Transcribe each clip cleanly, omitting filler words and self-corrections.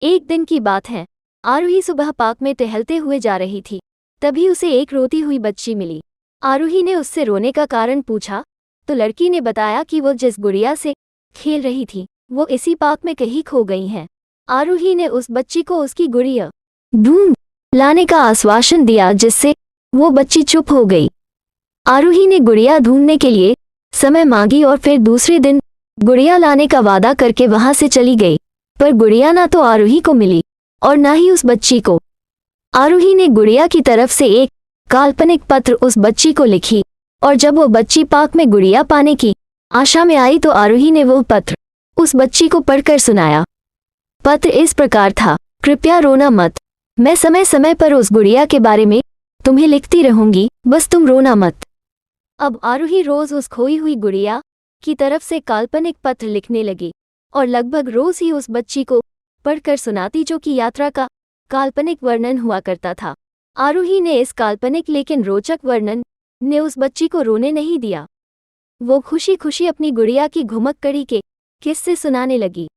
एक दिन की बात है। आरूही सुबह पार्क में टहलते हुए जा रही थी। तभी उसे एक रोती हुई बच्ची मिली। आरूही ने उससे रोने का कारण पूछा तो लड़की ने बताया कि वो जिस गुड़िया से खेल रही थी वो इसी पार्क में कहीं खो गई है। आरूही ने उस बच्ची को उसकी गुड़िया ढूंढ लाने का आश्वासन दिया, जिससे वो बच्ची चुप हो गई। आरूही ने गुड़िया ढूंढने के लिए समय मांगी और फिर दूसरे दिन गुड़िया लाने का वादा करके वहां से चली गई। पर गुड़िया ना तो आरूही को मिली और ना ही उस बच्ची को। आरूही ने गुड़िया की तरफ से एक काल्पनिक पत्र उस बच्ची को लिखी और जब वो बच्ची पार्क में गुड़िया पाने की आशा में आई तो आरूही ने वो पत्र उस बच्ची को पढ़कर सुनाया। पत्र इस प्रकार था, कृपया रोना मत, मैं समय समय पर उस गुड़िया के बारे में तुम्हें लिखती रहूंगी, बस तुम रोना मत। अब आरूही रोज उस खोई हुई गुड़िया की तरफ से काल्पनिक पत्र लिखने लगी और लगभग रोज ही उस बच्ची को पढ़कर सुनाती, जो कि यात्रा का काल्पनिक वर्णन हुआ करता था। आरूही ने इस काल्पनिक लेकिन रोचक वर्णन ने उस बच्ची को रोने नहीं दिया। वो खुशी खुशी अपनी गुड़िया की घुमक्कड़ी के किस्से सुनाने लगी।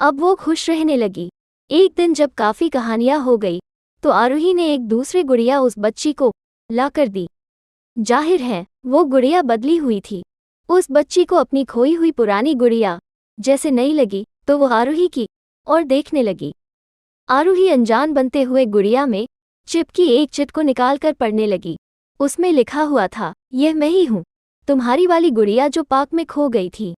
अब वो खुश रहने लगी। एक दिन जब काफी कहानियां हो गई तो आरूही ने एक दूसरी गुड़िया उस बच्ची को लाकर दी। जाहिर है वो गुड़िया बदली हुई थी। उस बच्ची को अपनी खोई हुई पुरानी गुड़िया जैसे नहीं लगी तो वो आरूही की और देखने लगी। आरूही अनजान बनते हुए गुड़िया में चिपकी एक चिट को निकालकर पढ़ने लगी। उसमें लिखा हुआ था, यह मैं ही हूँ, तुम्हारी वाली गुड़िया जो पार्क में खो गई थी।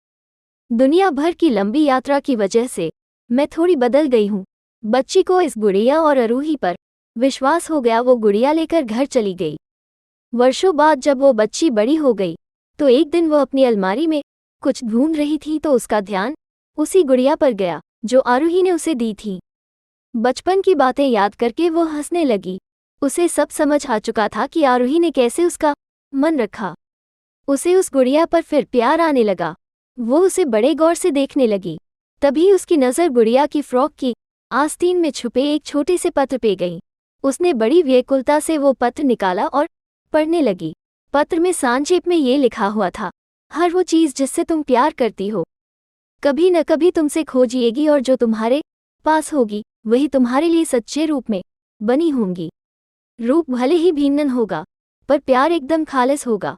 दुनिया भर की लंबी यात्रा की वजह से मैं थोड़ी बदल गई हूँ। बच्ची को इस गुड़िया और आरूही पर विश्वास हो गया। वो गुड़िया लेकर घर चली गई। वर्षों बाद जब वो बच्ची बड़ी हो गई तो एक दिन वो अपनी अलमारी में कुछ ढूंढ रही थी तो उसका ध्यान उसी गुड़िया पर गया जो आरूही ने उसे दी थी। बचपन की बातें याद करके वो हंसने लगी। उसे सब समझ आ चुका था कि आरूही ने कैसे उसका मन रखा। उसे उस गुड़िया पर फिर प्यार आने लगा। वो उसे बड़े गौर से देखने लगी। तभी उसकी नज़र गुड़िया की फ्रॉक की आस्तीन में छुपे एक छोटे से पत्र पे गई। उसने बड़ी व्याकुलता से वो पत्र निकाला और पढ़ने लगी। पत्र में संक्षेप में ये लिखा हुआ था, हर वो चीज़ जिससे तुम प्यार करती हो कभी न कभी तुमसे खोजिएगी और जो तुम्हारे पास होगी वही तुम्हारे लिए सच्चे रूप में बनी होंगी। रूप भले ही भिन्न होगा पर प्यार एकदम खालिस होगा।